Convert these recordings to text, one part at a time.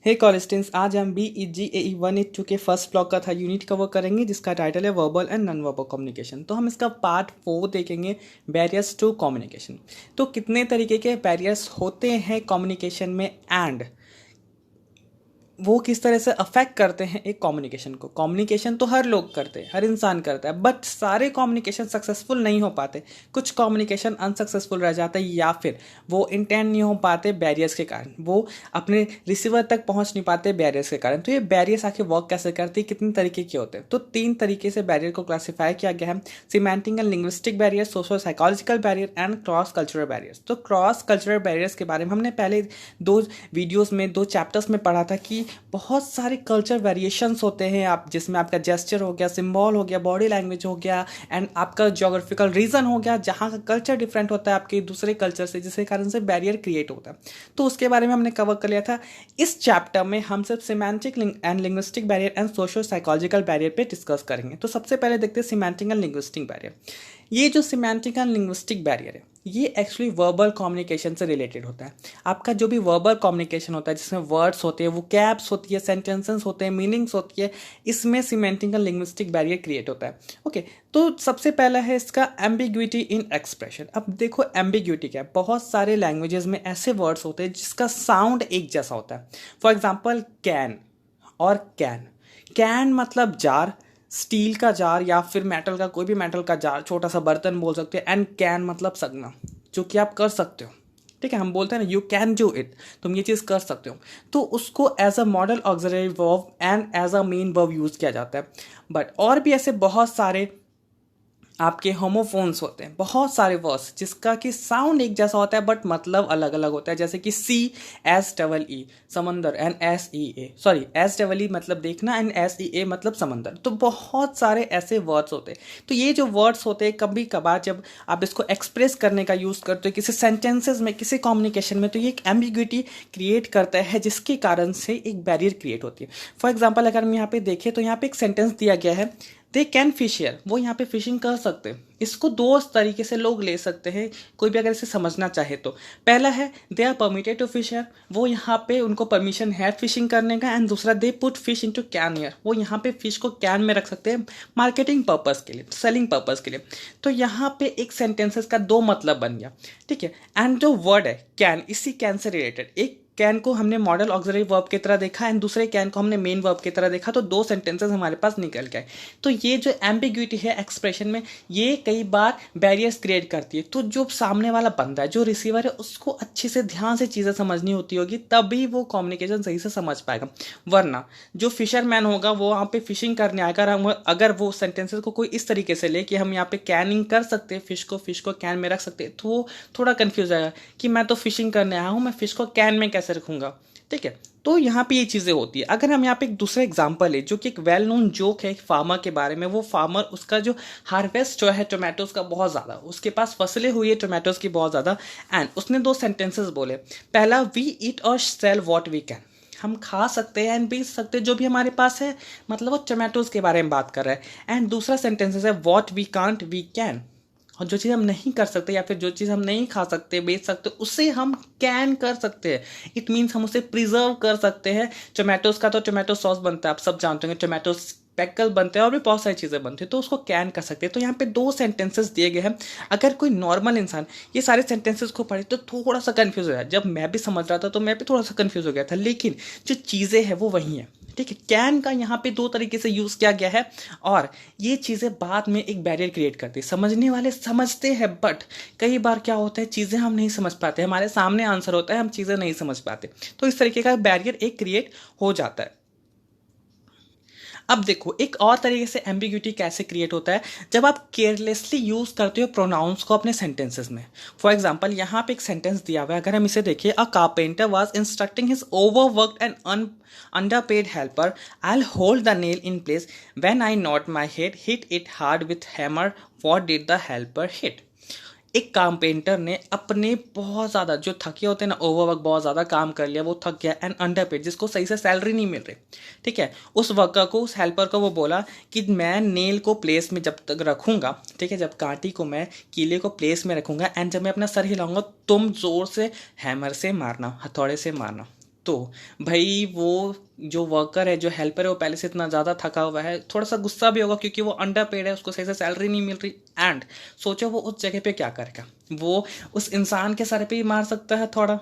हे कॉलेस्टेंस, आज हम BEGAE 182 के फर्स्ट ब्लॉक का था यूनिट कवर करेंगे जिसका टाइटल है verbal and non verbal communication. तो हम इसका पार्ट 4 देखेंगे, बैरियर्स टू कम्युनिकेशन। तो कितने तरीके के बैरियर्स होते हैं कम्युनिकेशन में एंड वो किस तरह से अफेक्ट करते हैं एक कम्युनिकेशन को। कम्युनिकेशन तो हर लोग करते हैं, हर इंसान करता है, बट सारे कम्युनिकेशन सक्सेसफुल नहीं हो पाते। कुछ कम्युनिकेशन अनसक्सेसफुल रह जाता है या फिर वो इंटेंड नहीं हो पाते बैरियर्स के कारण, वो अपने रिसीवर तक पहुंच नहीं पाते बैरियर्स के कारण। तो ये बैरियर्स आखिर वर्क कैसे करती है, कितने तरीके के होते हैं? तो 3 तरीके से बैरियर को क्लासीफाई किया गया है: semantic and linguistic barrier, socio psychological barrier and cross cultural barriers. तो क्रॉस कल्चरल बैरियर्स के बारे में हमने पहले 2 वीडियोस में 2 चैप्टर्स में पढ़ा था कि बहुत सारे कल्चर वेरिएशंस होते हैं, आप जिसमें आपका जेस्चर हो गया, सिंबल हो गया, बॉडी लैंग्वेज हो गया एंड आपका ज्योग्राफिकल रीजन हो गया जहाँ का कल्चर डिफरेंट होता है आपके दूसरे कल्चर से, जिसके कारण से बैरियर क्रिएट होता है। तो उसके बारे में हमने कवर कर लिया था। इस चैप्टर में हम सिर्फ semantic and linguistic barrier and socio psychological barrier पे डिस्कस करेंगे। तो सबसे पहले देखते हैं सिमेंटिक एंड लिंग्विस्टिक बैरियर। ये जो सिमेंटिक एंड लिंग्विस्टिक बैरियर है ये एक्चुअली वर्बल कम्युनिकेशन से रिलेटेड होता है। आपका जो भी वर्बल कम्युनिकेशन होता है जिसमें वर्ड्स होते हैं, वो कैप्स होती है, सेंटेंसेस होते हैं, मीनिंग्स होती है, इसमें semantic and linguistic barrier create होता है। ओके, तो सबसे पहला है इसका एम्बिग्विटी इन एक्सप्रेशन। अब देखो एम्बिग्विटी क्या है। बहुत सारे लैंग्वेजेस में ऐसे वर्ड्स होते हैं जिसका साउंड एक जैसा होता है। फॉर एग्जाम्पल कैन और कैन मतलब जार, स्टील का जार या फिर मेटल का, कोई भी मेटल का जार, छोटा सा बर्तन बोल सकते हैं। एंड कैन मतलब सकना, जो कि आप कर सकते हो। ठीक है, हम बोलते हैं ना यू कैन डू इट, तुम ये चीज़ कर सकते हो। तो उसको as a modal auxiliary verb and as a main verb use किया जाता है। बट और भी ऐसे बहुत सारे आपके होमोफोन्स होते हैं, बहुत सारे वर्ड्स जिसका कि साउंड एक जैसा होता है बट मतलब अलग अलग होता है। जैसे कि CSEE समंदर एंड SEA, सॉरी SEE मतलब देखना एंड SEA मतलब समंदर। तो बहुत सारे ऐसे वर्ड्स होते हैं। तो ये जो वर्ड्स होते हैं कभी कभार जब आप इसको एक्सप्रेस करने का यूज़ करते हो किसी सेंटेंसेस में, किसी कम्युनिकेशन में, तो ये एक एम्बिग्विटी क्रिएट करता है जिसके कारण से एक बैरियर क्रिएट होती है। फॉर एग्जाम्पल अगर हम यहाँ पे देखें तो यहाँ पे एक सेंटेंस दिया गया है, दे कैन फिश हियर, वो यहाँ पे फिशिंग कर सकते हैं। इसको 2 तरीके से लोग ले सकते हैं, कोई भी अगर इसे समझना चाहे तो। पहला है they are permitted to fish here, वो यहाँ पे उनको परमिशन है फिशिंग करने का। एंड दूसरा they put fish into can hear, वो यहाँ पे फिश को कैन में रख सकते हैं मार्केटिंग पर्पस के लिए, सेलिंग पर्पस के लिए। तो यहाँ पे एक सेंटेंसेस का 2 मतलब बन गया। ठीक है, एंड जो वर्ड है कैन, इसी कैन से रिलेटेड, एक कैन को हमने मॉडल ऑक्सिलरी वर्ब की तरह देखा एंड दूसरे कैन को हमने मेन वर्ब की तरह देखा, तो 2 सेंटेंसेस हमारे पास निकल गए। तो ये जो एम्बिग्विटी है एक्सप्रेशन में, ये कई बार बैरियर्स क्रिएट करती है। तो जो सामने वाला बंदा है, जो रिसीवर है, उसको अच्छे से ध्यान से चीज़ें समझनी होती होगी, तभी वो कम्युनिकेशन सही से समझ पाएगा। वरना जो फिशरमैन होगा वो वहाँ पे फिशिंग करने आएगा, अगर वो सेंटेंसेस को कोई इस तरीके से ले कि हम यहाँ पे कैनिंग कर सकते हैं, फिश को कैन में रख सकते हैं, तो वो थोड़ा कन्फ्यूज आएगा कि मैं तो फिशिंग करने आया हूँ, मैं फिश को कैन में कैसे रखूंगा। ठीक है, तो यहाँ पे ये चीज़ें होती है। अगर हम यहाँ पे एक दूसरा एग्जांपल है जो कि एक वेल नोन जोक है एक फार्मर के बारे में। वो फार्मर, उसका जो हार्वेस्ट जो है टोमेटोज का बहुत ज़्यादा, उसके पास फसलें हुई है टोमेटोज की बहुत ज़्यादा। एंड उसने 2 सेंटेंसेस बोले। पहला, वी ईट और सेल वॉट वी कैन, हम खा सकते हैं एंड बेच सकते हैं जो भी हमारे पास है, मतलब वो टोमेटोज के बारे में बात कर रहा है। एंड दूसरा सेंटेंसेस है what we can't we can, और जो चीज़ हम नहीं कर सकते या फिर जो चीज़ हम नहीं खा सकते, बेच सकते, उसे हम कैन कर सकते हैं। इट मीन्स हम उसे प्रिजर्व कर सकते हैं। टोमेटोज का तो टोमेटो सॉस बनता है, आप सब जानते होंगे, टोमेटोज पैकल बनते हैं और भी बहुत सारी चीज़ें बनती हैं, तो उसको कैन कर सकते हैं। तो यहाँ पे 2 सेंटेंसेस दिए गए हैं। अगर कोई नॉर्मल इंसान ये सारे सेंटेंसेस को पढ़े तो थोड़ा सा कन्फ्यूज हो जाए। जब मैं भी समझ रहा था तो मैं भी थोड़ा सा कन्फ्यूज हो गया था, लेकिन जो चीज़ें हैं वो वही हैं। ठीक है, कैन का यहाँ पे 2 तरीके से यूज़ किया गया है और ये चीज़ें बाद में एक बैरियर क्रिएट करती है। समझने वाले समझते हैं, बट कई बार क्या होता है, चीज़ें हम नहीं समझ पाते, हमारे सामने आंसर होता है, हम चीज़ें नहीं समझ पाते, तो इस तरीके का बैरियर एक क्रिएट हो जाता है। अब देखो एक और तरीके से एम्बिग्यूटी कैसे क्रिएट होता है, जब आप केयरलेसली यूज करते हो प्रोनाउंस को अपने सेंटेंसेस में। फॉर एग्जांपल यहाँ पे एक सेंटेंस दिया हुआ है, अगर हम इसे देखिए, a carpenter was instructing his overworked and underpaid helper, I'll hold the nail in place. When I nod my head, hit it hard with hammer. What did the helper hit? एक carpenter ने अपने बहुत ज़्यादा, जो थके होते हैं ना, ओवरवर्क, बहुत ज़्यादा काम कर लिया, वो थक गया एंड अंडरपेड, जिसको सही से सैलरी नहीं मिल रही। ठीक है, उस वर्कर को, उस हेल्पर को वो बोला कि मैं नेल को प्लेस में जब तक रखूँगा, ठीक है, जब कांटी को, मैं कीले को प्लेस में रखूँगा एंड जब मैं अपना सर हिलाऊंगा तुम ज़ोर से हैमर से मारना, हथौड़े से मारना। तो भाई वो जो वर्कर है, जो हेल्पर है, वो पहले से इतना ज़्यादा थका हुआ है, थोड़ा सा गुस्सा भी होगा क्योंकि वो अंडर पेड है, उसको सही से सैलरी नहीं मिल रही। एंड सोचो वो उस जगह पे क्या करेगा, वो उस इंसान के सर पे ही मार सकता है थोड़ा,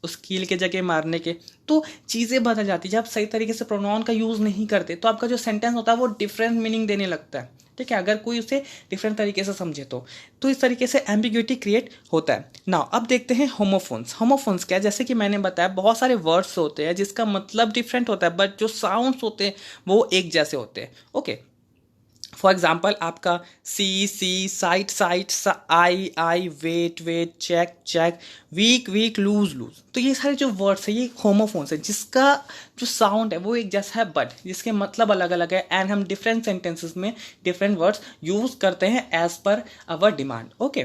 उस कील के जगह मारने के। तो चीज़ें बदल जाती है जब आप सही तरीके से प्रोनाउन का यूज़ नहीं करते, तो आपका जो सेंटेंस होता है वो डिफरेंट मीनिंग देने लगता है। ठीक है, अगर कोई उसे डिफरेंट तरीके से समझे तो इस तरीके से एम्बिग्यूटी क्रिएट होता है ना। अब देखते हैं होमोफोन्स। होमोफोन्स क्या है, जैसे कि मैंने बताया बहुत सारे वर्ड्स होते हैं जिसका मतलब डिफरेंट होता है, बट जो साउंड्स होते हैं वो एक जैसे होते हैं। ओके, फॉर एग्जाम्पल आपका see sight site, I wait weight, check cheque, week weak, loose lose, तो ये सारे जो वर्ड्स है ये होमोफोन्स है, जिसका जो साउंड है वो एक जैसा है बट जिसके मतलब अलग अलग है। एंड हम डिफरेंट सेंटेंसेस में डिफरेंट वर्ड्स यूज करते हैं एज पर अवर डिमांड। ओके,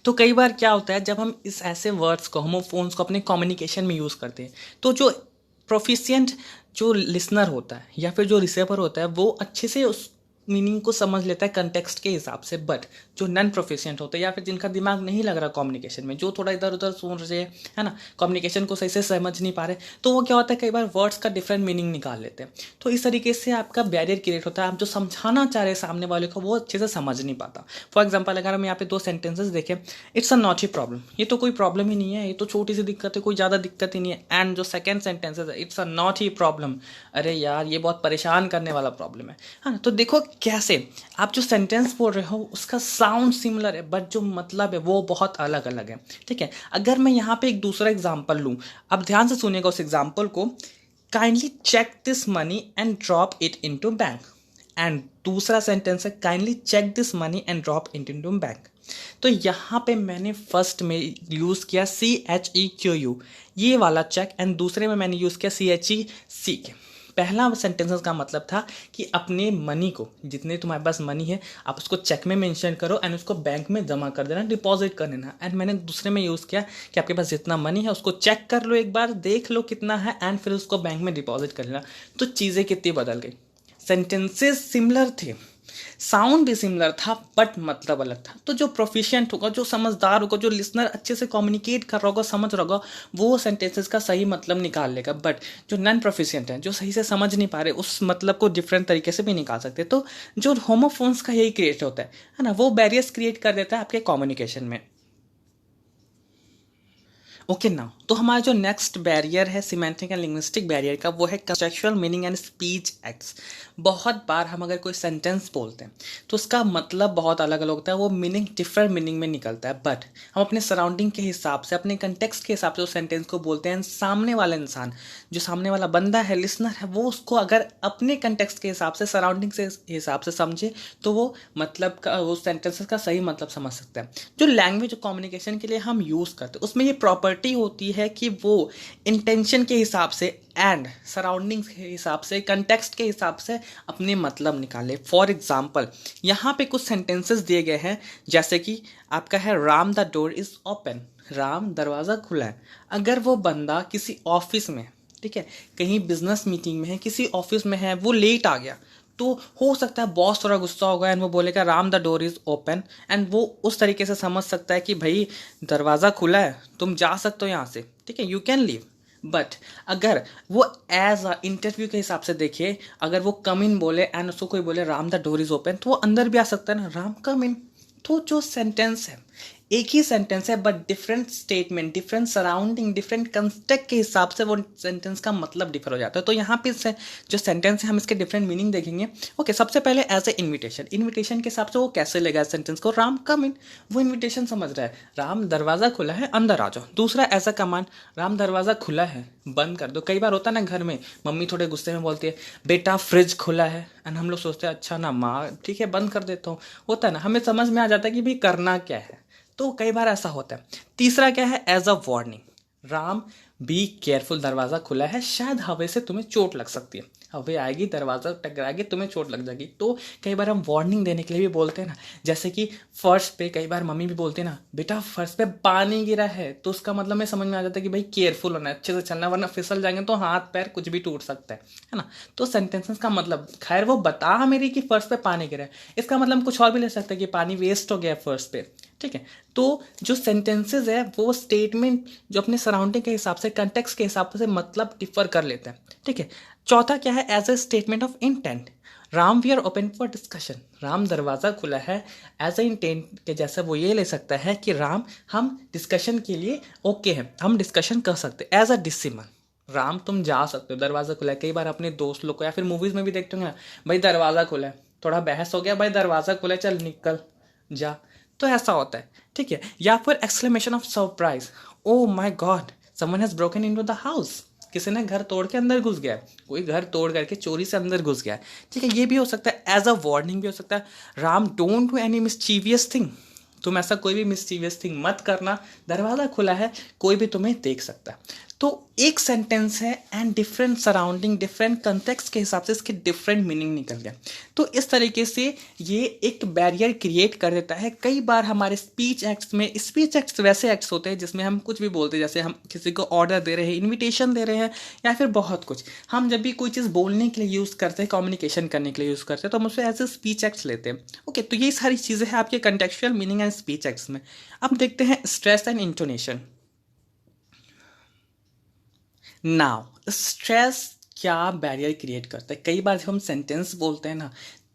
तो कई बार क्या होता है जब हम इस ऐसे वर्ड्स को, होमोफोन्स को अपने कम्युनिकेशन में यूज़ करते हैं, तो जो प्रोफिशिएंट जो लिसनर होता है या फिर जो रिसीवर होता है वो अच्छे से उस मीनिंग को समझ लेता है कंटेक्स्ट के हिसाब से। बट जो नॉन प्रोफिशिएंट होते हैं या फिर जिनका दिमाग नहीं लग रहा कम्युनिकेशन में, जो थोड़ा इधर उधर सोच रहे हैं, है ना, कम्युनिकेशन को सही से समझ नहीं पा रहे, तो वो क्या होता है कई बार वर्ड्स का डिफरेंट मीनिंग निकाल लेते हैं। तो इस तरीके से आपका बैरियर क्रिएट होता है, आप जो समझाना चाह रहे हैं सामने वाले को वो अच्छे से समझ नहीं पाता। फॉर एग्जाम्पल अगर हम यहाँ पे 2 सेंटेंसेस देखें, it's a not he problem, ये तो कोई प्रॉब्लम ही नहीं है, ये तो छोटी सी दिक्कत है, कोई ज़्यादा दिक्कत ही नहीं है। एंड जो सेकंड सेंटेंसेस है, it's a not he problem, अरे यार ये बहुत परेशान करने वाला प्रॉब्लम है। हाँ, तो देखो कैसे आप जो सेंटेंस बोल रहे हो उसका साउंड सिमिलर है बट जो मतलब है वो बहुत अलग अलग है। ठीक है, अगर मैं यहाँ पे एक दूसरा एग्जाम्पल लूँ, अब ध्यान से सुनिएगा उस एग्जाम्पल को, kindly check this money and drop it into bank. And दूसरा सेंटेंस है kindly check this money and drop it into bank. तो यहाँ पे मैंने फर्स्ट में यूज़ किया CHEQU ये वाला चेक, एंड दूसरे में मैंने यूज़ किया CHECK। पहला सेंटेंसेस का मतलब था कि अपने मनी को, जितने तुम्हारे पास मनी है आप उसको चेक में मेंशन करो एंड उसको बैंक में जमा कर देना, डिपॉजिट कर देना। एंड मैंने दूसरे में यूज़ किया कि आपके पास जितना मनी है उसको चेक कर लो, एक बार देख लो कितना है, एंड फिर उसको बैंक में डिपॉजिट कर लेना। तो चीज़ें कितनी बदल गई, सेंटेंसेस सिमिलर थे, साउंड भी सिमिलर था बट मतलब अलग था। तो जो प्रोफिशिएंट होगा, जो समझदार होगा, जो लिसनर अच्छे से कम्युनिकेट कर रहा होगा, समझ रहा होगा, वो सेंटेंसेस का सही मतलब निकाल लेगा। बट जो नॉन प्रोफिशिएंट है, जो सही से समझ नहीं पा रहे, उस मतलब को डिफरेंट तरीके से भी निकाल सकते। तो जो होमोफोन्स का यही क्रिएट होता है ना, वो बैरियर्स क्रिएट कर देता है आपके कम्युनिकेशन में। ओके नाउ, तो हमारा जो नेक्स्ट बैरियर है सिमेंटिक एंड लिंग्विस्टिक बैरियर का, वो है contextual meaning and speech acts. बहुत बार हम अगर कोई सेंटेंस बोलते हैं तो उसका मतलब बहुत अलग अलग होता है, वो मीनिंग डिफरेंट मीनिंग में निकलता है, बट हम अपने सराउंडिंग के हिसाब से, अपने कंटेक्स्ट के हिसाब से उस सेंटेंस को बोलते हैं। सामने वाला इंसान, जो सामने वाला बंदा है, लिसनर है, वो उसको अगर अपने कंटेक्स्ट के हिसाब से, सराउंडिंग से हिसाब से समझे तो वो मतलब का, वो सेंटेंसेस का सही मतलब समझ सकता है। जो लैंग्वेज कम्युनिकेशन के लिए हम यूज़ करते हैं उसमें ये प्रॉपर्टी होती है कि वो इंटेंशन के हिसाब से एंड सराउंडिंग्स के हिसाब से, कंटेक्स्ट के हिसाब से अपने मतलब निकाले। फॉर एग्जाम्पल यहाँ पे कुछ सेंटेंसेस दिए गए हैं, जैसे कि आपका है Ram the door is open, Ram दरवाज़ा खुला है। अगर वो बंदा किसी ऑफिस में, ठीक है, कहीं बिजनेस मीटिंग में है, किसी ऑफिस में है, वो लेट आ गया, तो हो सकता है बॉस थोड़ा गुस्सा होगा एंड वो बोलेगा Ram the door is open, and वो उस तरीके से समझ सकता है कि भाई दरवाज़ा खुला है, तुम जा सकते हो यहाँ से, ठीक है, यू कैन लीव। बट अगर वो एज अ इंटरव्यू के हिसाब से देखे, अगर वो कम इन बोले एंड उसको कोई बोले Ram the door is open, तो वो अंदर भी आ सकता है ना, राम कम इन। तो जो सेंटेंस है, एक ही सेंटेंस है but different statement, different surrounding, different context के हिसाब से वो सेंटेंस का मतलब डिफर हो जाता है। तो यहाँ पे जो सेंटेंस है हम इसके डिफरेंट मीनिंग देखेंगे। ओके, सबसे पहले एज ए इन्विटेशन, इन्विटेशन के हिसाब से वो कैसे लेगा सेंटेंस को, राम कम इन, वो इन्विटेशन समझ रहा है, राम दरवाज़ा खुला है अंदर आ जाओ। दूसरा एज अ कमांड, राम दरवाज़ा खुला है बंद कर दो। कई बार होता है ना घर में मम्मी थोड़े गुस्से में बोलती है बेटा फ्रिज खुला है, एंड हम लोग सोचते हैं अच्छा ना माँ, ठीक है बंद कर देता हूँ। होता है ना, हमें समझ में आ जाता है कि भाई करना क्या है। तो कई बार ऐसा होता है। तीसरा क्या है, as a warning, Ram be careful, दरवाज़ा खुला है, शायद हवा से तुम्हें चोट लग सकती है, हवा आएगी, दरवाज़ा टकराएगी, तुम्हें चोट लग जाएगी। तो कई बार हम वार्निंग देने के लिए भी बोलते हैं ना, जैसे कि फर्श पे, कई बार मम्मी भी बोलते हैं ना बेटा फर्श पे पानी गिरा है, तो उसका मतलब में समझ में आ जाता है कि भाई केयरफुल होना है, अच्छे से चलना, वरना फिसल जाएंगे तो हाथ पैर कुछ भी टूट सकता है ना। तो सेंटेंसेस का मतलब, खैर वो बता मेरी कि फर्श पे पानी गिरा है, इसका मतलब कुछ और भी ले सकते हैं कि पानी वेस्ट हो गया फर्श पे, ठीक है। तो जो सेंटेंसेस है वो स्टेटमेंट जो अपने सराउंडिंग के हिसाब से, कंटेक्स्ट के हिसाब से मतलब डिफर कर लेते हैं। ठीक है। चौथा क्या है, as a statement of intent, Ram we are open for discussion, Ram दरवाज़ा खुला है, एज ए इंटेंट के जैसे वो ये ले सकता है कि राम हम डिस्कशन के लिए ओके हैं, हम डिस्कशन कर सकते हैं। एज अ डिसिमल, राम तुम जा सकते हो, दरवाज़ा खुला है। कई बार अपने दोस्त लोग को या फिर मूवीज़ में भी देखते होंगे ना, भाई दरवाज़ा खुला है, थोड़ा बहस हो गया, भाई दरवाज़ा खुला है, चल निकल जा। तो ऐसा होता है। ठीक है। या फिर exclamation of surprise, oh my God someone has broken into the house, किसी ने घर तोड़ के अंदर घुस गया है, कोई घर तोड़ करके चोरी से अंदर घुस गया है। ठीक है। ये भी हो सकता है, एज अ वार्निंग भी हो सकता है, Ram don't do any mischievous thing, तुम ऐसा कोई भी मिस्चीवियस थिंग मत करना, दरवाज़ा खुला है, कोई भी तुम्हें देख सकता है। तो एक सेंटेंस है and different surrounding, different context के हिसाब से इसके डिफरेंट मीनिंग निकल गया। तो इस तरीके से ये एक बैरियर क्रिएट कर देता है। कई बार हमारे स्पीच एक्ट्स में, स्पीच एक्ट्स वैसे एक्ट्स होते हैं जिसमें हम कुछ भी बोलते हैं, जैसे हम किसी को ऑर्डर दे रहे हैं, इन्विटेशन दे रहे हैं, या फिर बहुत कुछ हम जब भी कोई चीज़ बोलने के लिए यूज़ करते हैं, कम्युनिकेशन करने के लिए यूज़ करते हैं, तो हम उसको एज ए स्पीच एक्ट्स लेते हैं। ओके। तो ये सारी चीज़ें हैं आपके contextual meaning and speech acts में। अब देखते हैं stress and intonation. Now stress क्या बैरियर क्रिएट करता है? कई बार जब हम सेंटेंस बोलते हैं ना,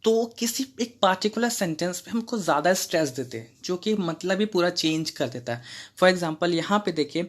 तो किसी एक पार्टिकुलर सेंटेंस पे हमको ज़्यादा स्ट्रेस देते हैं, जो कि मतलब ही पूरा चेंज कर देता है। फॉर एग्जांपल यहाँ पे देखिए,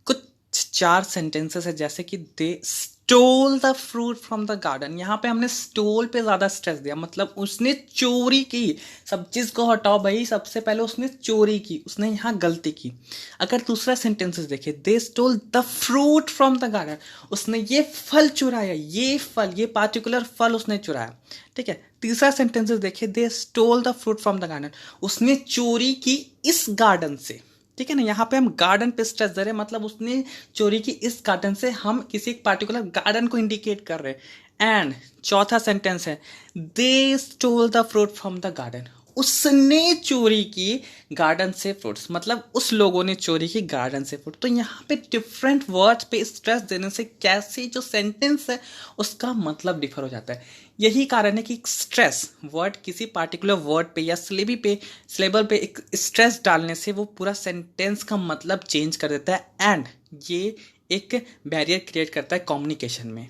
कुछ चार सेंटेंसेस है, जैसे कि they stole the fruit from the garden. यहाँ पे हमने स्टोल पे ज़्यादा स्ट्रेस दिया, मतलब उसने चोरी की। सब चीज़ को हटाओ भाई, सबसे पहले उसने चोरी की, उसने यहाँ गलती की। अगर दूसरा सेंटेंसेस देखिए, they stole the fruit from the garden, उसने ये फल चुराया, ये फल, ये पार्टिकुलर फल उसने चुराया। ठीक है। तीसरा सेंटेंसेस देखिए, they stole the fruit from the garden, उसने चोरी की इस गार्डन से। ठीक है ना, यहाँ पे हम गार्डन पे स्ट्रेस दे रहे हैं, मतलब उसने चोरी की इस गार्डन से, हम किसी एक पार्टिकुलर गार्डन को इंडिकेट कर रहे हैं। एंड चौथा सेंटेंस है, they stole the fruit from the garden, उसने चोरी की गार्डन से फ्रूट्स, मतलब उस लोगों ने चोरी की गार्डन से फ्रूट। तो यहाँ पे डिफरेंट वर्ड्स पे स्ट्रेस देने से कैसे जो सेंटेंस है उसका मतलब डिफर हो जाता है। यही कारण है कि स्ट्रेस वर्ड किसी पार्टिकुलर वर्ड पे या सिलेबल पे एक स्ट्रेस डालने से वो पूरा सेंटेंस का मतलब चेंज कर देता है, एंड ये एक बैरियर क्रिएट करता है कम्युनिकेशन में।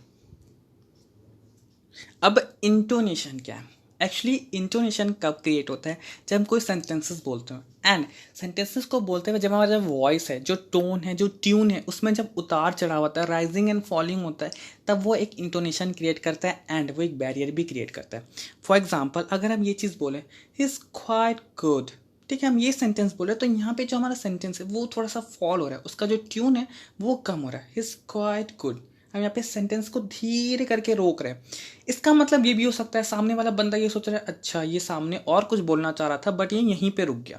अब इंटोनेशन क्या है? एक्चुअली इंटोनेशन कब क्रिएट होता है? जब हम कोई सेंटेंसेस बोलते हैं, एंड सेंटेंसेस को बोलते हुए जब हमारा जब वॉइस है, जो टोन है, जो ट्यून है, उसमें जब उतार चढ़ाव होता है, राइजिंग एंड फॉलिंग होता है, तब वो एक इंटोनेशन क्रिएट करता है, एंड वो एक बैरियर भी क्रिएट करता है। फॉर एग्जाम्पल, अगर हम ये चीज़ बोलें, ही इज़ क्वाइट गुड, ठीक है, हम ये सेंटेंस बोले, तो यहाँ पे जो हमारा सेंटेंस है वो थोड़ा सा फॉल हो रहा है, उसका जो ट्यून है वो कम हो रहा है, ही इज़ क्वाइट गुड। हम यहाँ पे सेंटेंस को धीरे करके रोक रहे हैं। इसका मतलब ये भी हो सकता है, सामने वाला बंदा ये सोच रहा है, अच्छा ये सामने और कुछ बोलना चाह रहा था बट ये यहीं पे रुक गया,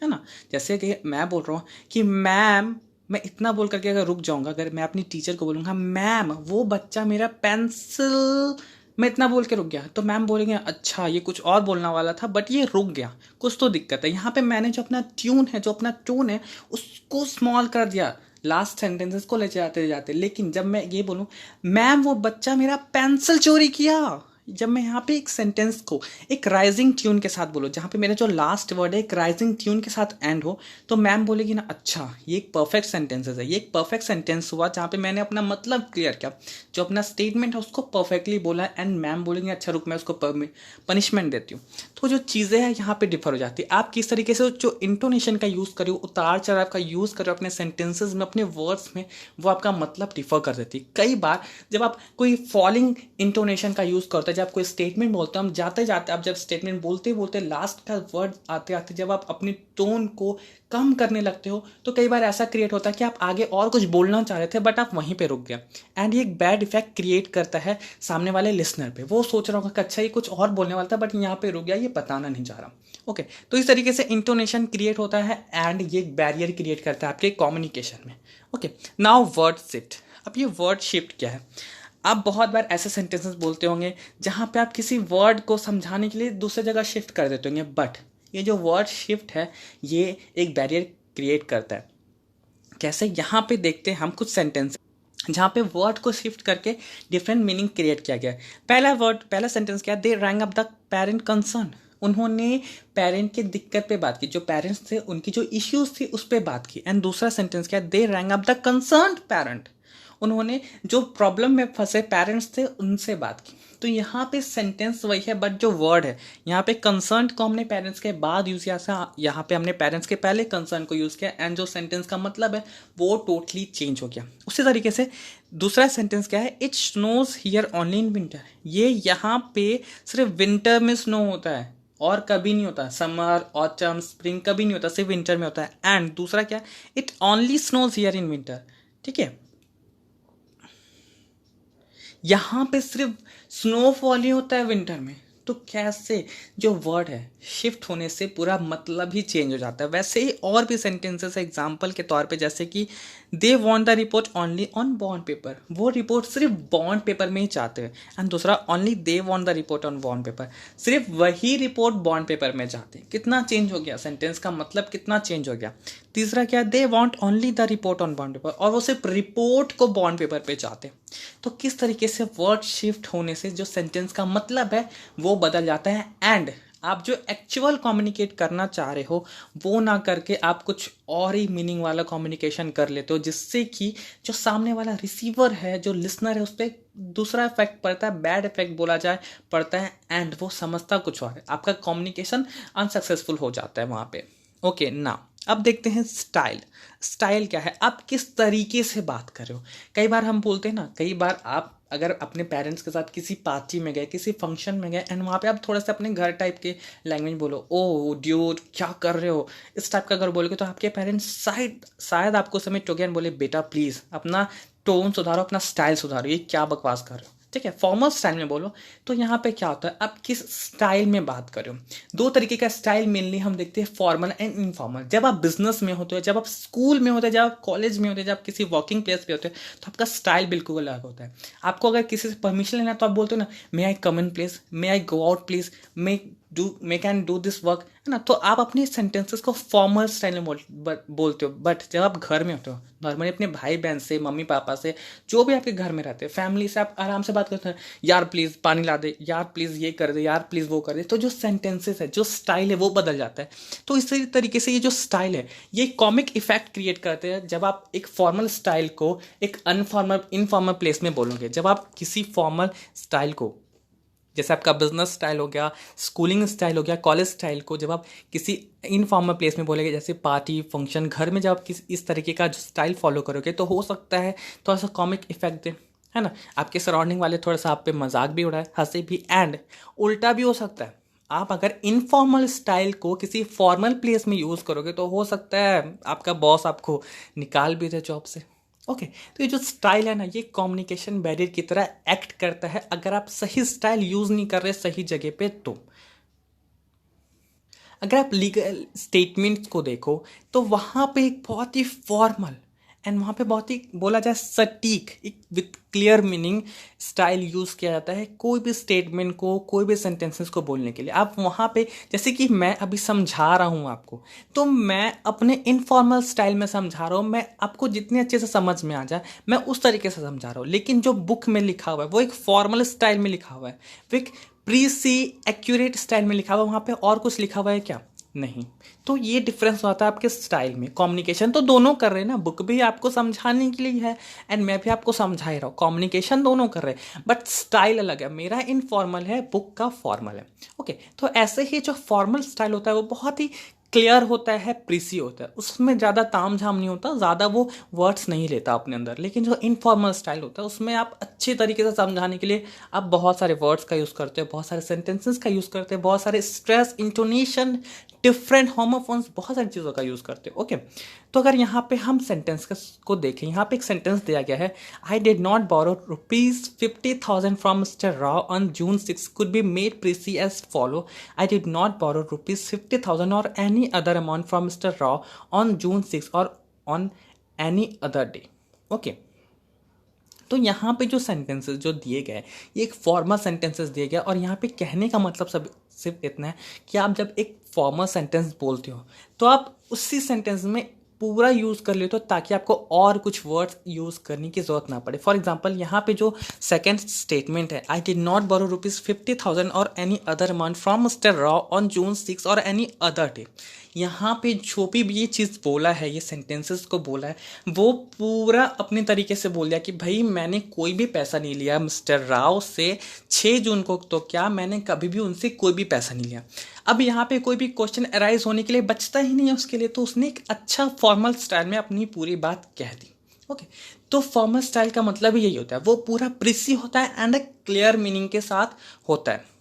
है ना। जैसे कि मैं बोल रहा हूँ कि मैम, मैं इतना बोल करके अगर रुक जाऊंगा, अगर मैं अपनी टीचर को बोलूँगा मैम वो बच्चा मेरा पेंसिल, मैं इतना बोल के रुक गया, तो मैम बोलेंगे अच्छा ये कुछ और बोलना वाला था बट ये रुक गया, कुछ तो दिक्कत है। यहाँ पे मैंने जो अपना ट्यून है, जो अपना टोन है, उसको स्मॉल कर दिया लास्ट सेंटेंसेस को ले जाते जाते। लेकिन जब मैं ये बोलूँ मैम वो बच्चा मेरा पेंसिल चोरी किया, जब मैं यहाँ पे एक सेंटेंस को एक राइजिंग ट्यून के साथ बोलो, जहाँ पे मेरा जो लास्ट वर्ड है एक राइजिंग ट्यून के साथ एंड हो, तो मैम बोलेगी ना अच्छा ये एक परफेक्ट सेंटेंसेस है, ये एक परफेक्ट सेंटेंस हुआ जहाँ पे मैंने अपना मतलब क्लियर किया, जो अपना स्टेटमेंट है उसको परफेक्टली बोला, एंड मैम बोलेंगे अच्छा रुक मैं उसको पनिशमेंट देती हूँ। तो जो चीज़ें हैं यहाँ पे डिफर हो जाती है। आप किस तरीके से जो इंटोनेशन का यूज़ करो, उतार चढ़ाव का यूज़ करो अपने सेंटेंसेस में, अपने वर्ड्स में, वो आपका मतलब डिफर कर देती है। कई बार जब आप कोई फॉलिंग इंटोनेशन का यूज़ करते हैं, जब आप कोई स्टेटमेंट बोलते हो, हम जाते जाते आप जब स्टेटमेंट बोलते बोलते लास्ट का वर्ड आते आते जब आप अपनी टोन को कम करने लगते हो, तो कई बार ऐसा क्रिएट होता है कि आप आगे और कुछ बोलना चाह रहे थे बट आप वहीं पे रुक गया, एंड ये एक बैड इफेक्ट क्रिएट करता है सामने वाले लिसनर पे। वो सोच रहा होगा कि अच्छा ये कुछ और बोलने वाला था बट यहाँ पे रुक गया, ये बताना नहीं चाह रहा। ओके। तो इस तरीके से इंटोनेशन क्रिएट होता है, एंड ये एक बैरियर क्रिएट करता है आपके कम्युनिकेशन में। ओके। Now word shift. अब ये वर्ड शिफ्ट क्या है? आप बहुत बार ऐसे सेंटेंसेस बोलते होंगे जहाँ पे आप किसी वर्ड को समझाने के लिए दूसरी जगह शिफ्ट कर देते होंगे, बट ये जो वर्ड शिफ्ट है ये एक बैरियर क्रिएट करता है। कैसे? यहाँ पे देखते हैं हम कुछ सेंटेंस जहाँ पे वर्ड को शिफ्ट करके डिफरेंट मीनिंग क्रिएट किया गया है। पहला सेंटेंस क्या है? They rang up the parent concern, उन्होंने पेरेंट की दिक्कत पे बात की, जो पेरेंट्स थे उनकी जो इश्यूज थी उस पर बात की। एंड दूसरा सेंटेंस क्या, they rang up the concerned parent, उन्होंने जो प्रॉब्लम में फंसे पेरेंट्स थे उनसे बात की। तो यहाँ पे सेंटेंस वही है, बट जो वर्ड है यहाँ पे कंसर्न को हमने पेरेंट्स के बाद यूज़ किया, यहाँ पे हमने पेरेंट्स के पहले कंसर्न को यूज़ किया, एंड जो सेंटेंस का मतलब है वो टोटली चेंज हो गया। उसी तरीके से दूसरा सेंटेंस क्या है, it snows here only in winter, ये यहाँ पे सिर्फ विंटर में स्नो होता है और कभी नहीं होता, समर ऑटम स्प्रिंग कभी नहीं होता, सिर्फ विंटर में होता है। एंड दूसरा क्या, it only snows here in winter, ठीक है, यहाँ पे सिर्फ स्नोफॉल ही होता है विंटर में। तो कैसे जो वर्ड है शिफ्ट होने से पूरा मतलब ही चेंज हो जाता है। वैसे ही और भी सेंटेंसेस एग्जांपल के तौर पे, जैसे कि they want the report only on bond paper, वो रिपोर्ट सिर्फ बॉन्ड पेपर में ही चाहते हैं। एंड दूसरा, only they want the report on bond paper, सिर्फ वही रिपोर्ट बॉन्ड पेपर में चाहते हैं। कितना चेंज हो गया, सेंटेंस का मतलब कितना चेंज हो गया। तीसरा क्या, they want only the report on bond paper, और वो सिर्फ रिपोर्ट को बॉन्ड पेपर पे चाहते हैं। तो किस तरीके से वर्ड शिफ्ट होने से जो सेंटेंस का मतलब है वो बदल जाता है। एंड आप जो एक्चुअल कम्युनिकेट करना चाह रहे हो वो ना करके आप कुछ और ही मीनिंग वाला कम्युनिकेशन कर लेते हो, जिससे कि जो सामने वाला रिसीवर है, जो लिसनर है, उस पर दूसरा इफेक्ट पड़ता है, बैड इफेक्ट बोला जाए पड़ता है, एंड वो समझता कुछ और है, आपका कम्युनिकेशन अनसक्सेसफुल हो जाता है वहाँ पे। ओके ना, अब देखते हैं स्टाइल। स्टाइल क्या है, आप किस तरीके से बात कर रहे हो। कई बार हम बोलते हैं ना, कई बार आप अगर अपने पेरेंट्स के साथ किसी पार्टी में गए, किसी फंक्शन में गए, एंड वहाँ पे आप थोड़ा सा अपने घर टाइप के लैंग्वेज बोलो, ओ ड्यूड क्या कर रहे हो, इस टाइप का अगर बोलोगे तो आपके पेरेंट्स शायद आपको समझ टोके एंड बोले, बेटा प्लीज़ अपना टोन सुधारो, अपना स्टाइल सुधारो, ये क्या बकवास कर रहे हो, ठीक है, फॉर्मल स्टाइल में बोलो। तो यहाँ पे क्या होता है, आप किस स्टाइल में बात कर रहे हो। दो तरीके का स्टाइल मेनली हम देखते हैं, फॉर्मल एंड इनफॉर्मल। जब आप बिजनेस में होते हो, जब आप स्कूल में होते हो, जब आप कॉलेज में होते हो, जब आप किसी वर्किंग प्लेस पे होते हो, तो आपका स्टाइल बिल्कुल अलग होता है। आपको अगर किसी से परमिशन लेना है तो आप बोलते हो ना, may I come in please, may I go out please, may can do this work, है ना। तो आप अपने सेंटेंसेस को फॉर्मल स्टाइल में बोलते हो। बट जब आप घर में होते हो, नॉर्मली अपने भाई बहन से, मम्मी पापा से, जो भी आपके घर में रहते हैं, फैमिली से, आप आराम से बात करते हैं, यार प्लीज़ पानी ला दे, यार प्लीज़ ये कर दे, यार प्लीज़ वो कर दे। तो जो सेंटेंसेस है, जो स्टाइल है, वो बदल जाता है। तो इसी तरीके से ये जो स्टाइल है, ये कॉमिक इफेक्ट क्रिएट करते हैं जब आप एक फॉर्मल स्टाइल को एक इनफॉर्मल प्लेस में बोलोगे। जब आप किसी फॉर्मल स्टाइल को, जैसे आपका बिजनेस स्टाइल हो गया, स्कूलिंग स्टाइल हो गया, कॉलेज स्टाइल को जब आप किसी इनफॉर्मल प्लेस में बोलेंगे, जैसे पार्टी फंक्शन, घर में जब आप इस तरीके का जो स्टाइल फॉलो करोगे, तो हो सकता है थोड़ा सा कॉमिक इफेक्ट दे, है ना। आपके सराउंडिंग वाले थोड़ा सा आप पे मजाक भी उड़ाए, हंसे भी, एंड उल्टा भी हो सकता है। आप अगर इनफॉर्मल स्टाइल को किसी फॉर्मल प्लेस में यूज़ करोगे तो हो सकता है आपका बॉस आपको निकाल भी दे जॉब से। ओके, तो ये जो स्टाइल है ना, ये कम्युनिकेशन बैरियर की तरह एक्ट करता है अगर आप सही स्टाइल यूज़ नहीं कर रहे सही जगह पे। तो अगर आप लीगल स्टेटमेंट्स को देखो तो वहाँ पे एक बहुत ही फॉर्मल एंड वहाँ पे बहुत ही बोला जाए सटीक, एक with clear meaning style use किया जाता है कोई भी स्टेटमेंट को, कोई भी सेंटेंसेस को बोलने के लिए। आप वहाँ पे, जैसे कि मैं अभी समझा रहा हूँ आपको, तो मैं अपने इनफॉर्मल स्टाइल में समझा रहा हूँ, मैं आपको जितने अच्छे से समझ में आ जाए मैं उस तरीके से समझा रहा हूँ। लेकिन जो बुक में लिखा हुआ है वो एक फॉर्मल स्टाइल में लिखा हुआ है, वो एक प्रीसी एक्यूरेट स्टाइल में लिखा हुआ है। वहाँ पे और कुछ लिखा हुआ है क्या? नहीं। तो ये डिफरेंस होता है आपके स्टाइल में। कम्युनिकेशन तो दोनों कर रहे हैं ना, बुक भी आपको समझाने के लिए है एंड मैं भी आपको समझा ही रहा हूँ, कम्युनिकेशन दोनों कर रहे हैं, बट स्टाइल अलग है। मेरा इनफॉर्मल है, बुक का फॉर्मल है। ओके, तो ऐसे ही जो फॉर्मल स्टाइल होता है वो बहुत ही क्लियर होता है, प्रीसी होता है, उसमें ज़्यादा ताम झाम नहीं होता, ज़्यादा वो वर्ड्स नहीं लेता अपने अंदर। लेकिन जो इनफॉर्मल स्टाइल होता है उसमें आप अच्छे तरीके से समझाने के लिए आप बहुत सारे वर्ड्स का यूज़ करते हो, बहुत सारे सेंटेंसेस का यूज़ करते हैं, बहुत सारे स्ट्रेस, इंटोनेशन, डिफरेंट होमोफोन्स, बहुत सारी चीज़ों का यूज़ करते हो। ओके, तो अगर यहाँ पे हम सेंटेंस को देखें, यहाँ पे एक सेंटेंस दिया गया है, I did not borrow ₹50,000 from Mister Rao on June 6 could be made precise as follow, I did not borrow ₹50,000 और any other amount from Mister Rao on June 6 और on any other day. Okay, तो यहाँ पे जो sentences जो दिए गए ये एक फॉर्मल सेंटेंसेस दिए गए, और यहाँ पे कहने का मतलब सब सिर्फ इतना है कि आप जब एक फॉर्मल सेंटेंस बोलते हो तो आप उसी सेंटेंस में पूरा यूज़ कर ले तो ताकि आपको और कुछ वर्ड्स यूज़ करने की ज़रूरत ना पड़े। फॉर एग्जांपल यहाँ पे जो सेकंड स्टेटमेंट है, आई डिड नॉट बोरो ₹50,000 और any other amount from Mister Rao on June 6 और एनी अदर डे। यहाँ पे जो भी ये चीज़ बोला है, ये सेंटेंसेस को बोला है, वो पूरा अपने तरीके से बोल दिया कि भाई मैंने कोई भी पैसा नहीं लिया मिस्टर राव से 6 जून को, तो क्या मैंने कभी भी उनसे कोई भी पैसा नहीं लिया। अब यहाँ पे कोई भी क्वेश्चन अराइज होने के लिए बचता ही नहीं है उसके लिए, तो उसने एक अच्छा फॉर्मल स्टाइल में अपनी पूरी बात कह दी। ओके, तो फॉर्मल स्टाइल का मतलब यही होता है, वो पूरा प्रिसी होता है एंड क्लियर मीनिंग के साथ होता है।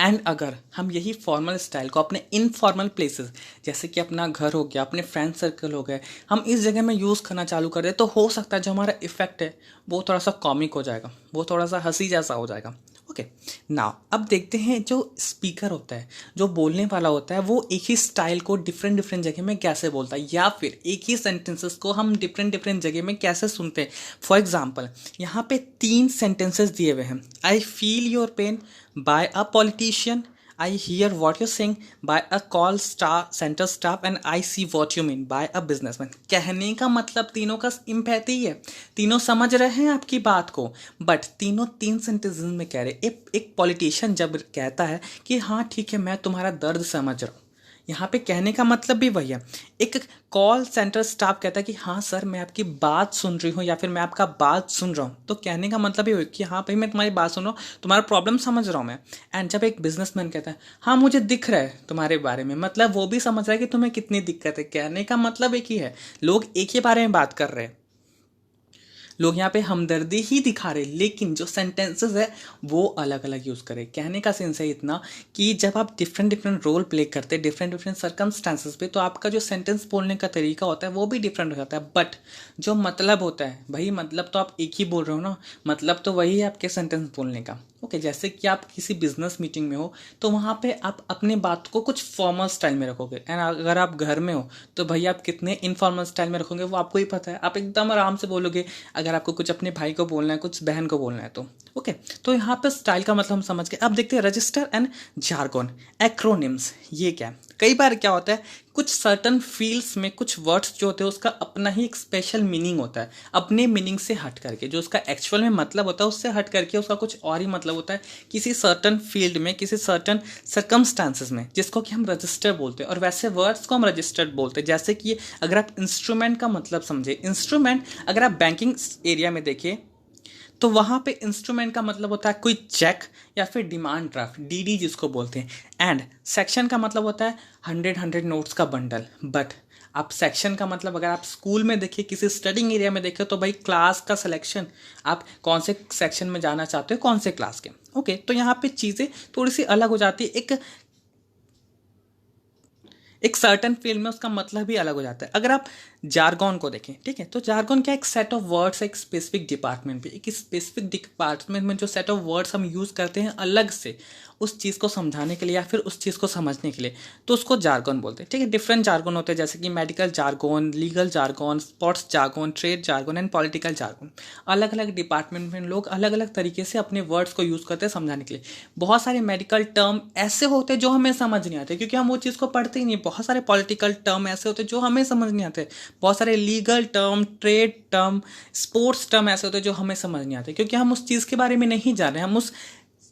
एंड अगर हम यही फॉर्मल स्टाइल को अपने इनफॉर्मल प्लेसेस जैसे कि अपना घर हो गया, अपने फ्रेंड सर्कल हो गए, हम इस जगह में यूज़ करना चालू कर दें, तो हो सकता है जो हमारा इफेक्ट है वो थोड़ा सा कॉमिक हो जाएगा, वो थोड़ा सा हंसी जैसा हो जाएगा। ओके, नाउ अब देखते हैं जो स्पीकर होता है, जो बोलने वाला होता है, वो एक ही स्टाइल को डिफरेंट डिफरेंट जगह में कैसे बोलता है, या फिर एक ही सेंटेंसेस को हम डिफरेंट डिफरेंट जगह में कैसे सुनते हैं। फॉर एग्जाम्पल यहाँ पे 3 सेंटेंसेस दिए हुए हैं। I feel your pain by a politician, I hear what you're saying by a call center staff and I see what you mean by a businessman। कहने का मतलब तीनों का इम्पैथी है, तीनों समझ रहे हैं आपकी बात को, बट तीनों 3 सेंटेंसेस में कह रहे। एक पॉलिटिशियन जब कहता है कि हाँ ठीक है मैं तुम्हारा दर्द समझ रहा हूँ, यहाँ पे कहने का मतलब भी वही है। एक कॉल सेंटर स्टाफ कहता है कि हाँ सर मैं आपकी बात सुन रही हूँ या फिर मैं आपका बात सुन रहा हूँ, तो कहने का मतलब भी वही कि हाँ भाई मैं तुम्हारी बात सुन रहा हूँ, तुम्हारा प्रॉब्लम समझ रहा हूँ मैं। एंड जब एक बिजनेसमैन कहता है हाँ मुझे दिख रहा है तुम्हारे बारे में, मतलब वो भी समझ रहा है कि तुम्हें कितनी दिक्कत है। कहने का मतलब एक ही है, लोग एक ही बारे में बात कर रहे हैं, लोग यहाँ पे हमदर्दी ही दिखा रहे, लेकिन जो सेंटेंसेस है वो अलग अलग यूज़ करें। कहने का सेंस है इतना कि जब आप डिफरेंट डिफरेंट रोल प्ले करते हैं डिफरेंट डिफरेंट सर्कमस्टांसेस पे, तो आपका जो सेंटेंस बोलने का तरीका होता है वो भी डिफरेंट हो जाता है। बट जो मतलब होता है भाई, मतलब तो आप एक ही बोल रहे हो ना, मतलब तो वही है आपके सेंटेंस बोलने का। ओके, जैसे कि आप किसी बिजनेस मीटिंग में हो तो वहाँ पे आप अपने बात को कुछ फॉर्मल स्टाइल में रखोगे, एंड अगर आप घर में हो तो भाई आप कितने इनफॉर्मल स्टाइल में रखोगे वो आपको ही पता है, आप एकदम आराम से बोलोगे। अगर आपको कुछ अपने भाई को बोलना है, कुछ बहन को बोलना है तो ओके। तो यहाँ पे स्टाइल का मतलब हम समझ गए। अब देखते हैं रजिस्टर एंड जार्गन, एक्रोनिम्स। ये क्या है? कई बार क्या होता है, कुछ सर्टन फील्ड्स में कुछ वर्ड्स जो होते हैं उसका अपना ही एक स्पेशल मीनिंग होता है, अपने मीनिंग से हट करके, जो उसका एक्चुअल में मतलब होता है उससे हट करके उसका कुछ और ही मतलब होता है किसी सर्टन फील्ड में, किसी सर्टन सर्कमस्टांसेस में, जिसको कि हम रजिस्टर बोलते हैं। और वैसे वर्ड्स को हम रजिस्टर्ड बोलते हैं। जैसे कि अगर आप इंस्ट्रूमेंट का मतलब समझे, इंस्ट्रूमेंट अगर आप बैंकिंग एरिया में देखिए तो वहाँ पे इंस्ट्रूमेंट का मतलब होता है कोई चेक या फिर डिमांड ड्राफ्ट, डीडी जिसको बोलते हैं। एंड सेक्शन का मतलब होता है 100 नोट्स का बंडल। बट आप सेक्शन का मतलब अगर आप स्कूल में देखिए, किसी स्टडिंग एरिया में देखिए, तो भाई क्लास का सिलेक्शन, आप कौन से सेक्शन में जाना चाहते हो, कौन से क्लास के। ओके, तो यहाँ पे चीज़ें थोड़ी सी अलग हो जाती है। एक सर्टन फील्ड में उसका मतलब भी अलग हो जाता है। अगर आप जार्गन को देखें, ठीक है, तो जार्गन क्या, एक सेट ऑफ वर्ड्स एक स्पेसिफिक डिपार्टमेंट पे, एक स्पेसिफिक डिपार्टमेंट में जो सेट ऑफ वर्ड्स हम यूज़ करते हैं अलग से उस चीज़ को समझाने के लिए या फिर उस चीज़ को समझने के लिए, तो उसको जार्गन बोलते हैं। ठीक है, डिफरेंट जार्गन होते हैं जैसे कि medical jargon, legal jargon, sports jargon, trade jargon and political jargon. अलग अलग डिपार्टमेंट में लोग अलग अलग तरीके से अपने वर्ड्स को यूज़ करते हैं समझाने के लिए। बहुत सारे मेडिकल टर्म ऐसे होते हैं जो हमें समझ नहीं आते क्योंकि हम वो चीज़ को पढ़ते ही नहीं। बहुत सारे पॉलिटिकल टर्म ऐसे होते हैं जो हमें समझ नहीं आते। बहुत सारे legal term, trade term, sports term ऐसे होते हैं जो हमें समझ नहीं आते क्योंकि हम उस चीज़ के बारे में नहीं जान रहे, हम उस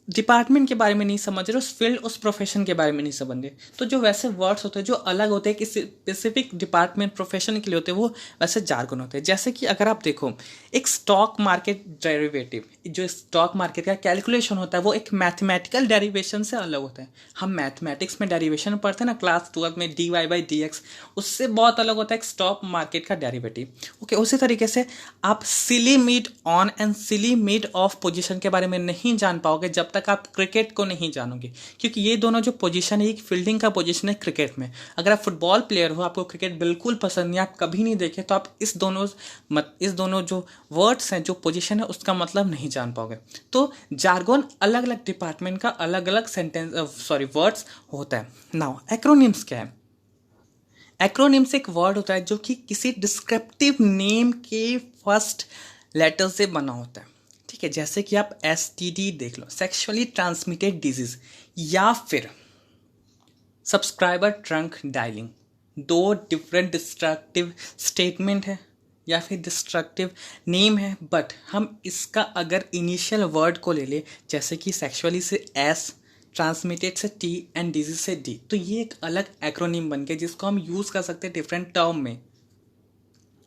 डिपार्टमेंट के बारे में नहीं समझ रहे, उस फील्ड, उस प्रोफेशन के बारे में नहीं समझ रहे। तो जो वैसे वर्ड्स होते हैं जो अलग होते हैं किसी स्पेसिफिक डिपार्टमेंट प्रोफेशन के लिए होते हैं, वो वैसे जार्गन होते हैं। जैसे कि अगर आप देखो, एक स्टॉक मार्केट डेरिवेटिव, जो स्टॉक मार्केट का कैलकुलेशन होता है वो एक मैथमेटिकल डेरिवेशन से अलग होता है। हम मैथमेटिक्स में डेरिवेशन पढ़ते हैं ना क्लास 12 में, dy/dx, उससे बहुत अलग होता है एक स्टॉक मार्केट का डेरिवेटिव। ओके, उसी तरीके से आप silly mid on and silly mid off position के बारे में नहीं जान पाओगे जब तक आप क्रिकेट को नहीं जानोगे, क्योंकि ये दोनों जो पोजीशन है, एक फील्डिंग का पोजीशन है क्रिकेट में। अगर आप फुटबॉल प्लेयर हो, आपको क्रिकेट बिल्कुल पसंद नहीं, आप कभी नहीं देखे, तो आप इस दोनों जो वर्ड्स हैं, जो पोजीशन है, उसका मतलब नहीं जान पाओगे। तो जार्गन अलग अलग डिपार्टमेंट का अलग अलग वर्ड्स होता है। नाउ एक्रोनिम्स क्या है? एक्रोनिम्स एक वर्ड होता है जो कि किसी डिस्क्रिप्टिव नेम के फर्स्ट लेटर से बना होता है। ठीक है, जैसे कि आप STD देख लो, सेक्सुअली ट्रांसमिटेड डिजीज, या फिर सब्सक्राइबर ट्रंक डायलिंग, दो डिफरेंट डिस्ट्रक्टिव स्टेटमेंट है या फिर डिस्ट्रक्टिव नेम है, बट हम इसका अगर इनिशियल वर्ड को ले ले, जैसे कि सेक्सुअली से एस, ट्रांसमिटेड से टी एंड डिजीज से डी, तो ये एक अलग एक्रोनिम बन गया जिसको हम यूज़ कर सकते हैं डिफरेंट टर्म में।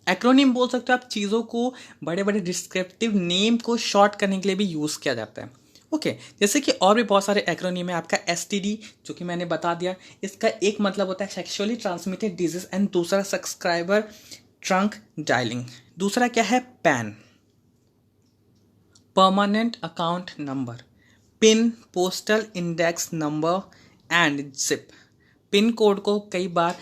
एक्रोनिम बोल सकते हो आप चीज़ों को, बड़े बड़े डिस्क्रिप्टिव नेम को शॉर्ट करने के लिए भी यूज़ किया जाता है। ओके जैसे कि और भी बहुत सारे एक्रोनिम है। आपका एसटीडी जो कि मैंने बता दिया, इसका एक मतलब होता है सेक्सुअली ट्रांसमिटेड डिजीज एंड दूसरा सब्सक्राइबर ट्रंक डायलिंग। दूसरा क्या है? Pan, permanent account number, pin, postal index number and zip. Pin code को कई बार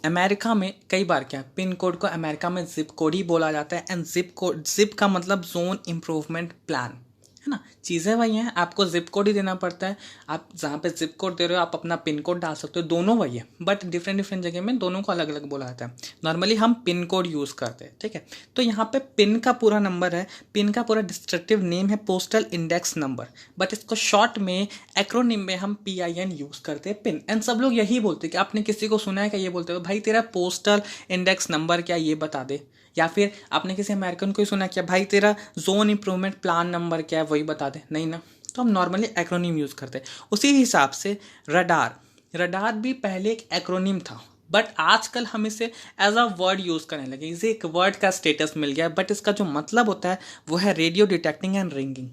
अमेरिका में, कई बार क्या, पिन कोड को अमेरिका में जिप कोड ही बोला जाता है। एंड जिप कोड, जिप का मतलब जोन इम्प्रूवमेंट प्लान, है ना। चीज़ें वही हैं, आपको जिप कोड ही देना पड़ता है। आप जहाँ पे जिप कोड दे रहे हो आप अपना पिन कोड डाल सकते हो, दोनों वही है, बट डिफरेंट डिफरेंट जगह में दोनों को अलग अलग बोला जाता है। नॉर्मली हम पिन कोड यूज़ करते हैं, ठीक है। तो यहाँ पे पिन का पूरा नंबर है, पिन का पूरा डिस्ट्रक्टिव नेम है पोस्टल इंडेक्स नंबर, बट इसको शॉर्ट में एक्रोनिम में हम PIN यूज़ करते हैं, पिन। एंड सब लोग यही बोलते हैं कि आपने किसी को सुना है क्या ये बोलते हो, भाई तेरा पोस्टल इंडेक्स नंबर क्या, ये बता दे। या फिर आपने किसी अमेरिकन को ही सुना क्या, भाई तेरा जोन इम्प्रूवमेंट प्लान नंबर क्या है, वही बता दे, नहीं ना। तो हम नॉर्मली एक्रोनिम यूज़ करते हैं। उसी हिसाब से रडार, रडार भी पहले एक एक्रोनिम था, बट आजकल हम इसे एज अ वर्ड यूज़ करने लगे, इसे एक वर्ड का स्टेटस मिल गया, बट इसका जो मतलब होता है वो है radio detecting and ringing.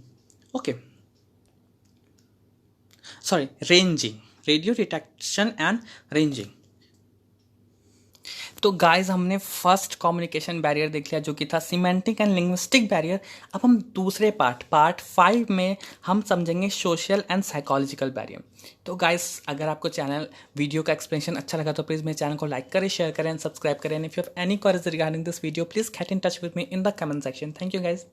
Okay sorry, ranging, radio detection and ranging. तो गाइस हमने फर्स्ट कम्युनिकेशन बैरियर देख लिया जो कि था सिमेंटिक एंड लिंग्विस्टिक बैरियर। अब हम दूसरे पार्ट 5 में हम समझेंगे सोशल एंड साइकोलॉजिकल बैरियर। तो गाइस अगर आपको चैनल वीडियो का एक्सप्लेनेशन अच्छा लगा तो प्लीज़ मेरे चैनल को लाइक करें, शेयर करें एंड सब्सक्राइब करें। And if you have any queries regarding this video please get in touch with me in the comment section. Thank you guys.